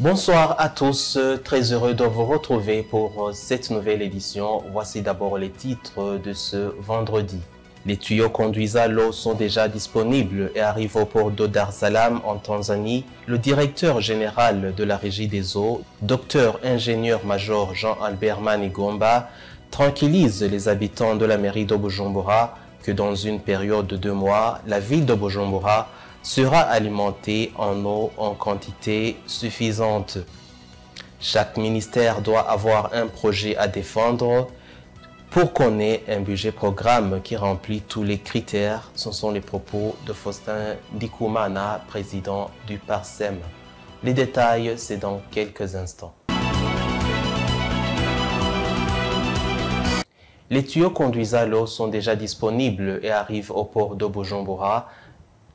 Bonsoir à tous, très heureux de vous retrouver pour cette nouvelle édition. Voici d'abord les titres de ce vendredi. Les tuyaux conduisant l'eau sont déjà disponibles et arrivent au port d'eau Dar es Salaam en Tanzanie. Le directeur général de la Régie des eaux, Dr ingénieur-major Jean-Albert Manigomba, tranquillise les habitants de la mairie de Bujumbura que dans une période de 2 mois, la ville de Bujumbura sera alimentée en eau en quantité suffisante. Chaque ministère doit avoir un projet à défendre pour qu'on ait un budget programme qui remplit tous les critères. Ce sont les propos de Faustin Ndikumana, président du PARSEM. Les détails, c'est dans quelques instants. Les tuyaux conduisant l'eau sont déjà disponibles et arrivent au port de Bujumbura.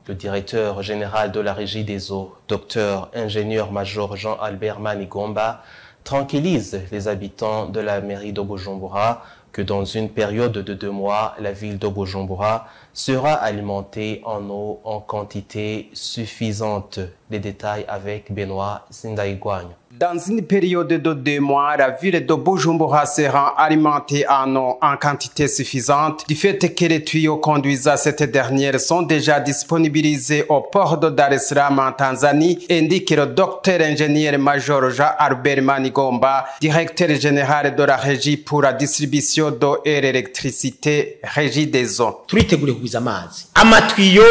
Le directeur général de la Régie des eaux, Dr ingénieur-major Jean-Albert Manigomba, tranquillise les habitants de la mairie de Bujumbura que dans une période de 2 mois, la ville de Bujumbura sera alimentée en eau en quantité suffisante. Les détails avec Benoît Sindaïgouagne. Dans une période de 2 mois, la ville de Bujumbura sera alimentée en eau en quantité suffisante. Du fait que les tuyaux conduisant cette dernière sont déjà disponibilisés au port de Dar es Salaam en Tanzanie, indique le docteur ingénieur-major Jean-Albert Manigomba, directeur général de la Régie pour la distribution d'eau et l'électricité, Régie des eaux. Turitegure kubiza amazi. Amatuyo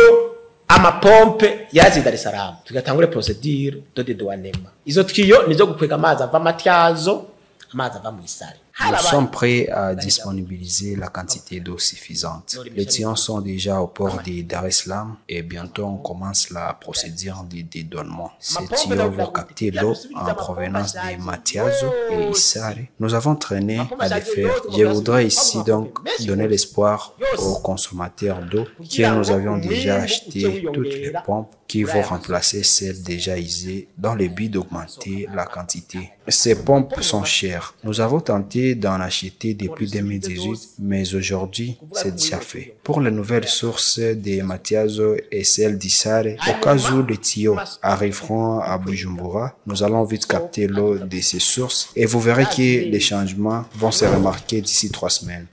amapompe yazi Dar es Salaam tugatangure procedure de dédouanement. Izo twiyo nizo gukwega amazi ava Matyazo, amazi ava mu Isare. Nous sommes prêts à disponibiliser la quantité d'eau suffisante. Les tuyaux sont déjà au port de Dar es Salaam et bientôt on commence la procédure de dédouanement. Ces tuyaux vont capter l'eau en provenance de Matyazo et Isare. Nous avons traîné à les faire. Je voudrais ici donc donner l'espoir aux consommateurs d'eau que nous avions déjà acheté toutes les pompes qui vont remplacer celles déjà usées dans le but d'augmenter la quantité. Ces pompes sont chères. Nous avons tenté d'en acheter depuis 2018, mais aujourd'hui, c'est déjà fait. Pour les nouvelles sources de Matyazo et celles d'Isare, au cas où les tuyaux arriveront à Bujumbura, nous allons vite capter l'eau de ces sources et vous verrez que les changements vont se remarquer d'ici 3 semaines.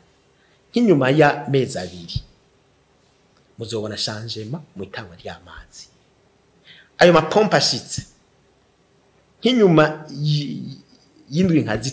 Inyuma ya mezi abiri muzobona changement mu itangwa ry'amazi. Ayo mapompa ashitse nk'inyuma y'indwi nka 3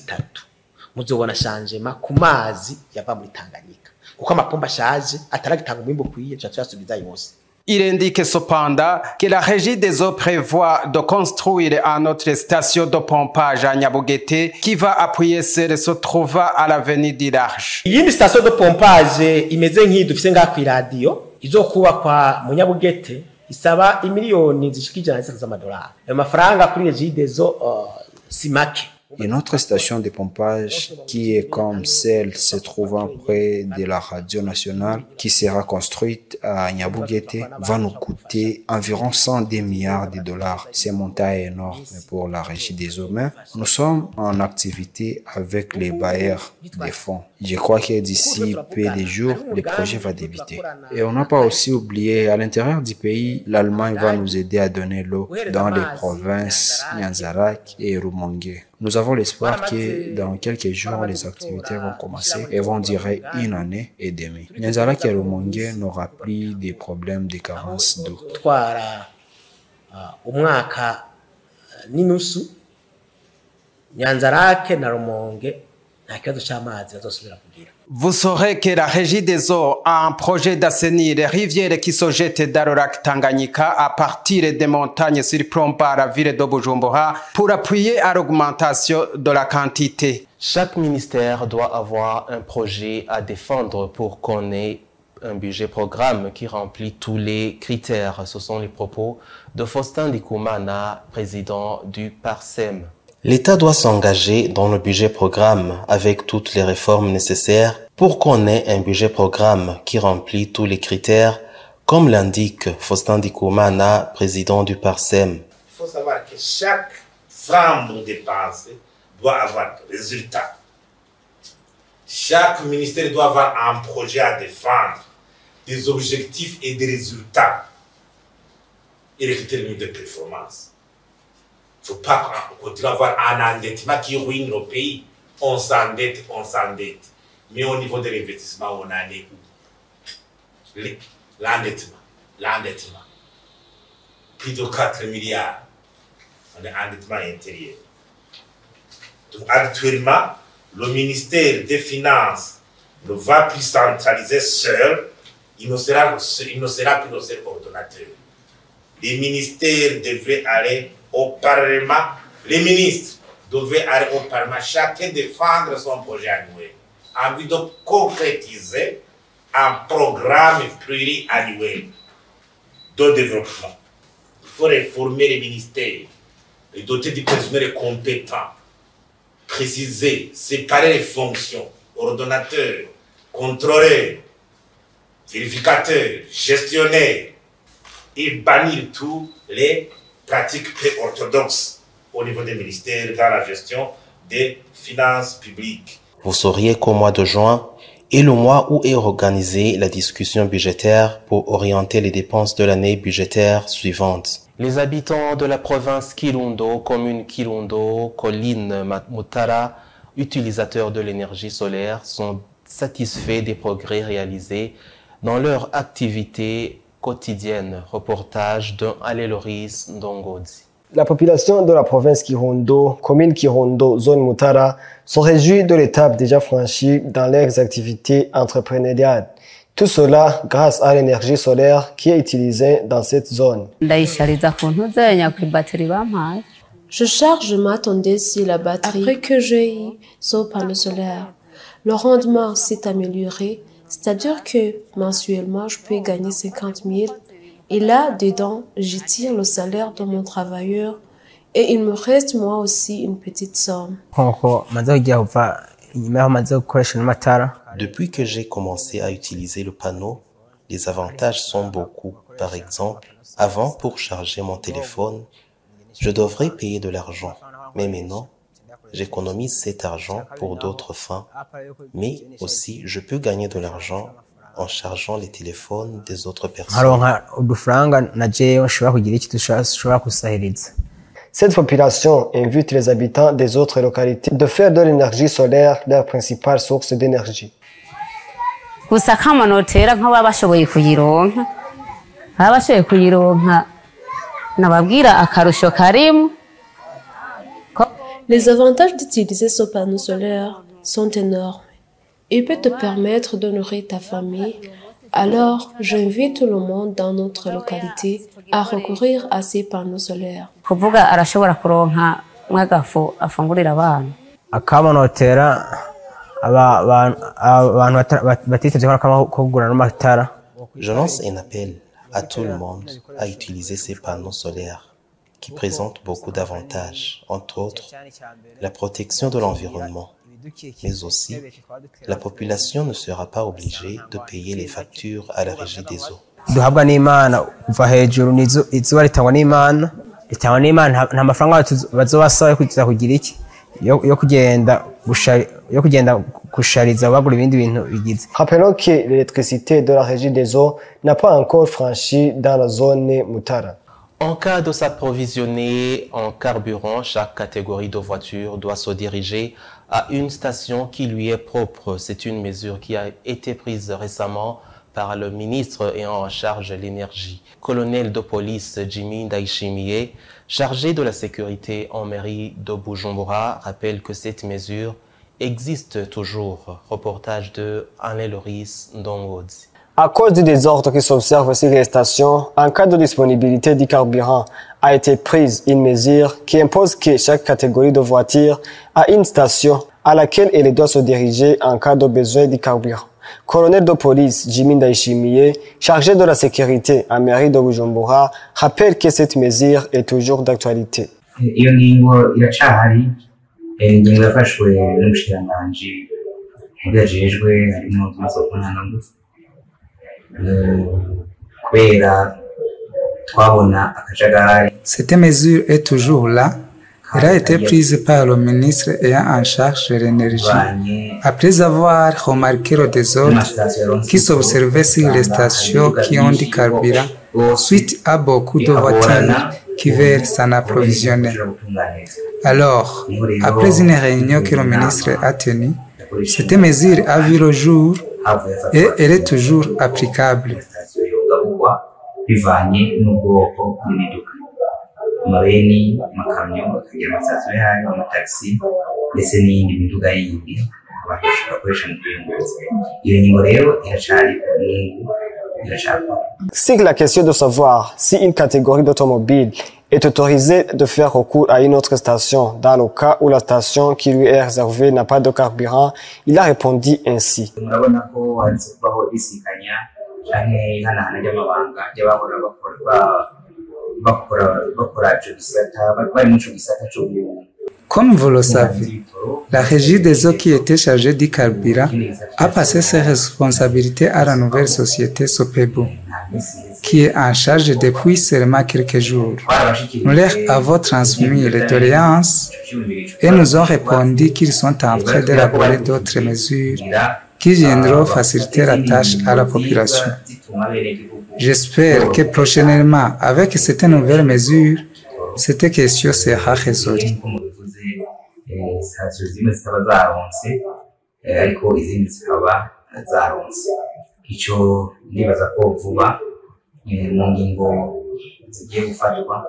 muzobona changement ku mazi yava muri Tanganyika kuko amapompa ashaje ataragitanga umwimbo kwiye cyasubiza yose. Il indique cependant que la Régie des eaux prévoit de construire une autre station de pompage à Nyabugete qui va appuyer celle se trouvant à l'avenue du Large. Iyindi station de pompage imeze nk'iyi dufise ngaha ku radio izokubakwa mu Nyabugete isaba imiliyoni zishikije $100,000. Ayo mafaranga kuri Régie des eaux si make. Une autre station de pompage qui est comme celle se trouvant près de la radio nationale qui sera construite à Nyabugete va nous coûter environ $110 milliards. C'est un montant énorme pour la Régie des eaux. Mais nous sommes en activité avec les bailleurs des fonds. Je crois que d'ici peu de jours, le projet va débuter. Et on n'a pas aussi oublié, à l'intérieur du pays, l'Allemagne va nous aider à donner l'eau dans les provinces Nyanza-Lac et Rumonge. Nous avons l'espoir que dans quelques jours, les activités vont commencer et vont durer 1 année et demie. Nyanza-Lac et Rumonge n'aura plus de problèmes de carence d'eau. Umwaka n'inusu Nyanza-Lac na Rumonge nta kibazo cy'amazi azosubira kugira. Vous saurez que la Régie des eaux a un projet d'assainir les rivières qui se jettent dans le lac Tanganyika à partir des montagnes surplombant par la ville de Bujumbura pour appuyer à l'augmentation de la quantité. Chaque ministère doit avoir un projet à défendre pour qu'on ait un budget programme qui remplit tous les critères. Ce sont les propos de Faustin Ndikumana, président du PARSEM. L'État doit s'engager dans le budget programme avec toutes les réformes nécessaires pour qu'on ait un budget programme qui remplit tous les critères, comme l'indique Faustin Ndikumana, président du PARSEM. Il faut savoir que chaque franc dépensé doit avoir des résultats. Chaque ministère doit avoir un projet à défendre, des objectifs et des résultats et les critères de performance. faut pas continuer à avoir un endettement qui ruine le pays. On s'endette. Mais au niveau de l'investissement, on en est où? L'endettement. Plus de 4 milliards. On est endettement intérieur. Donc actuellement, le ministère des Finances ne va plus centraliser seul. Il ne sera plus le seul ordonnateur. Les ministères devraient aller au Parlement. Les ministres devraient aller au Parlement, chacun défendre son projet annuel, en vue de concrétiser un programme pluriannuel de développement. Il faut réformer les ministères, les doter du personnel compétent, préciser, séparer les fonctions, ordonnateur, contrôleur, vérificateur, gestionnaire, et bannir tous les pratiques pré-orthodoxes au niveau des ministères dans la gestion des finances publiques. Vous sauriez qu'au mois de juin est le mois où est organisée la discussion budgétaire pour orienter les dépenses de l'année budgétaire suivante. Les habitants de la province Kirundo, commune Kirundo, colline Mutara, utilisateurs de l'énergie solaire, sont satisfaits des progrès réalisés dans leur activité quotidienne. Reportage d'un Aléloris Ndongodi. La population de la province Kirundo, commune Kirundo, zone Mutara, se réjouit de l'étape déjà franchie dans leurs activités entrepreneuriales. Tout cela grâce à l'énergie solaire qui est utilisée dans cette zone. Je charge ma tondeuse sur la batterie après que j'ai eu ce panneau solaire. Le rendement s'est amélioré, c'est-à-dire que mensuellement, je peux gagner 50 000. Et là, dedans, j'y tire le salaire de mon travailleur et il me reste moi aussi une petite somme. Depuis que j'ai commencé à utiliser le panneau, les avantages sont beaucoup. Par exemple, avant, pour charger mon téléphone, je devrais payer de l'argent. Mais maintenant, j'économise cet argent pour d'autres fins. Mais aussi, je peux gagner de l'argent en chargeant les téléphones des autres personnes. Cette population invite les habitants des autres localités de faire de l'énergie solaire leur principale source d'énergie. Les avantages d'utiliser ce panneau solaire sont énormes. Il peut te permettre de nourrir ta famille. Alors, j'invite tout le monde dans notre localité à recourir à ces panneaux solaires. Je lance un appel à tout le monde à utiliser ces panneaux solaires qui présentent beaucoup d'avantages, entre autres la protection de l'environnement. Mais aussi, la population ne sera pas obligée de payer les factures à la régie des eaux. Rappelons que l'électricité de la régie des eaux n'a pas encore franchi dans la zone Mutara. En cas de s'approvisionner en carburant, chaque catégorie de voiture doit se diriger à une station qui lui est propre. C'est une mesure qui a été prise récemment par le ministre ayant en charge l'énergie. Colonel de police Jimmy Ndaishimiye, chargé de la sécurité en mairie de Bujumbura, rappelle que cette mesure existe toujours. Reportage de Anéloris Ndongodi. À cause du désordre qui s'observe sur les stations, en cas de disponibilité du carburant, a été prise une mesure qui impose que chaque catégorie de voiture a une station à laquelle elle doit se diriger en cas de besoin du carburant. Colonel de police Jimmy Ndaishimiye, chargé de la sécurité à mairie de Bujumbura, rappelle que cette mesure est toujours d'actualité. Iyo ngingo iracahari, ingingo yafashwe n'umushikiranganji mubijejwe harimo amasoko n'anangufu. Cette mesure est toujours là. Elle a été prise par le ministre ayant en charge de l'énergie après avoir remarqué le désordre qui s'observait sur les stations qui ont du carburant suite à beaucoup de voitures qui veulent s'en approvisionner. Alors, après une réunion que le ministre a tenue, cette mesure a vu le jour et elle est toujours applicable. amabeni amakamyo akagira amasitasiyo yayo amatagisi ndetse n'iyindi miduga yindi abantu bakoresha mu kwiyunguruza. Iyo ngingo rero iracari C'est la question de savoir si une catégorie d'automobiles est autorisée de faire recours à une autre station dans le cas où la station qui lui est réservée n'a pas de carburant. Il a répondu ainsi. Murabona ko handitse kubaho isikanya canke ihanahana ry'amabanga ry'abahora bakora ico gisata bari mu ico gisata cyo. Comme vous le savez, la régie des eaux qui était chargée du carburant a passé ses responsabilités à la nouvelle société Sopebu, qui est en charge depuis seulement quelques jours. Nous leur avons transmis les doléances et nous ont répondu qu'ils sont en train d'élaborer d'autres mesures qui viendront faciliter la tâche à la population. J'espère que prochainement, avec cette nouvelle mesure, cette question sera résolue. Sitasiyo zimwe zikaba zaronse ariko izindi zikaba zaronse. Ico ndibaza ko vuba mu ngingo zigiye gufatwa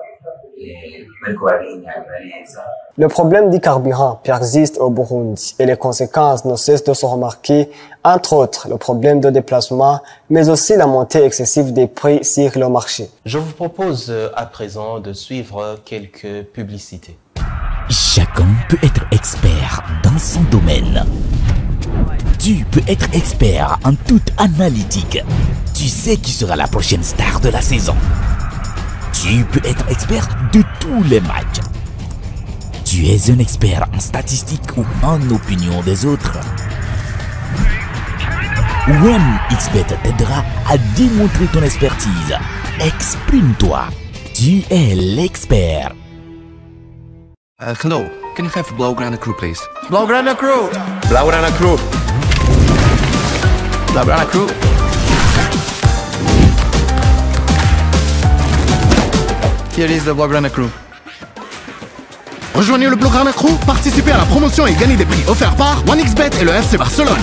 bariko barinyanyura neza. Le problème du carburant persiste au Burundi et les conséquences ne cessent de se remarquer, entre autres le problème de déplacement, mais aussi la montée excessive des prix sur le marché. Je vous propose à présent de suivre quelques publicités. Chacun peut être expert dans son domaine. Tu peux être expert en toute analytique. Tu sais qui sera la prochaine star de la saison. Tu peux être expert de tous les matchs. Tu es un expert en statistiques ou en opinion des autres. OneXBet t'aidera à démontrer ton expertise. Exprime-toi. Tu es l'expert. Hello, can you have Blaugrana Crew, please? Blaugrana Crew! Blaugrana Crew! Blaugrana Crew! Here is the Blaugrana Crew. Rejoignez le Blaugrana Crew, participez à la promotion et gagnez des prix offerts par OneXBet et le FC Barcelone.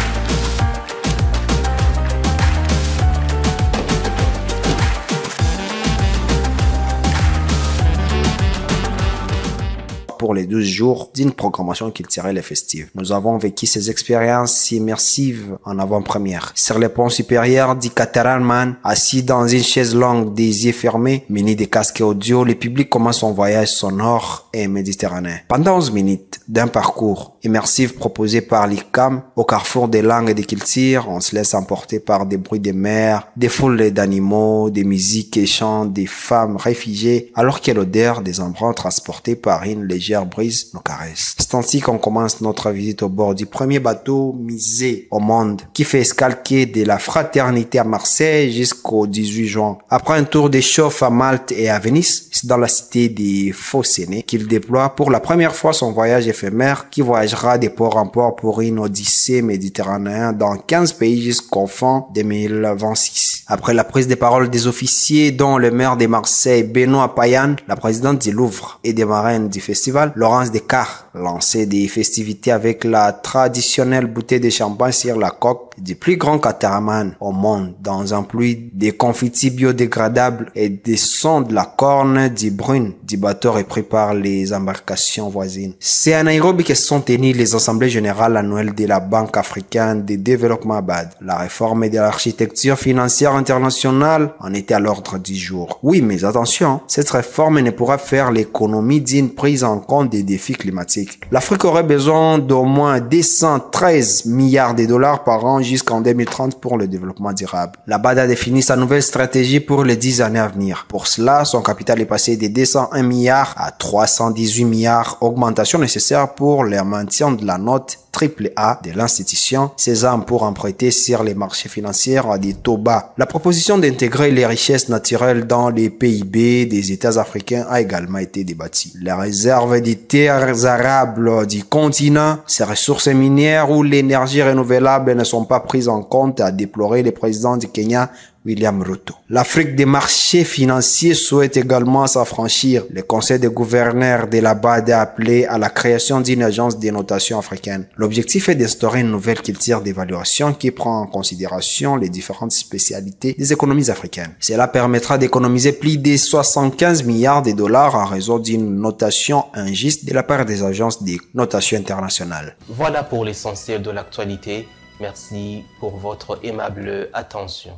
Pour les 12 jours d'une programmation qui tirait les festives. Nous avons vécu ces expériences immersives en avant-première. Sur le pont supérieur du Cateranman, assis dans une chaise longue, des yeux fermés, muni de casques audio, le public commence son voyage sonore et méditerranéen. Pendant 11 minutes d'un parcours immersif proposé par l'ICAM, au carrefour des langues et des cultures, on se laisse emporter par des bruits de mer, des foules d'animaux, des musiques et chants des femmes réfugiées, alors que l'odeur des embruns transportés par une légère brise nous caresse. C'est ainsi qu'on commence notre visite au bord du premier bateau misé au monde qui fait escalquer de la Fraternité à Marseille jusqu'au 18 juin. Après un tour de chauffe à Malte et à Venise, c'est dans la cité des Phocénés qu'il déploie pour la première fois son voyage éphémère qui voyagera de port en port pour une odyssée méditerranéenne dans 15 pays jusqu'au fin 2026. Après la prise de parole des officiers dont le maire de Marseille, Benoît Payan, la présidente du Louvre et des marraines du festival, Laurence Descartes, lançait des festivités avec la traditionnelle bouteille de champagne sur la coque du plus grand catamaran au monde dans un pluie de confettis biodégradables et des sons de la corne du brune du bateau repris par les embarcations voisines. C'est à Nairobi que sont tenues les assemblées générales annuelles de la Banque africaine de développement BAD. La réforme de l'architecture financière internationale en était à l'ordre du jour. Oui, mais attention, cette réforme ne pourra faire l'économie d'une prise en compte des défis climatiques. L'Afrique aurait besoin d'au moins 213 milliards de dollars par an jusqu'en 2030 pour le développement durable. La BAD a défini sa nouvelle stratégie pour les 10 années à venir. Pour cela, son capital est passé de 201 milliards à 318 milliards, augmentation nécessaire pour le maintien de la note AAA de l'institution, sésame pour emprunter sur les marchés financiers à des taux bas. La proposition d'intégrer les richesses naturelles dans les PIB des États africains a également été débattue. Les réserves des terres arables du continent, ses ressources minières ou l'énergie renouvelable ne sont pas prises en compte, a déploré le président du Kenya, William Ruto. L'Afrique des marchés financiers souhaite également s'affranchir. Le conseil de gouverneurs de la BAD a appelé à la création d'une agence de notation africaine. L'objectif est d'instaurer une nouvelle culture d'évaluation qui prend en considération les différentes spécialités des économies africaines. Cela permettra d'économiser plus de 75 milliards de dollars en raison d'une notation injuste de la part des agences de notation internationales. Voilà pour l'essentiel de l'actualité. Merci pour votre aimable attention.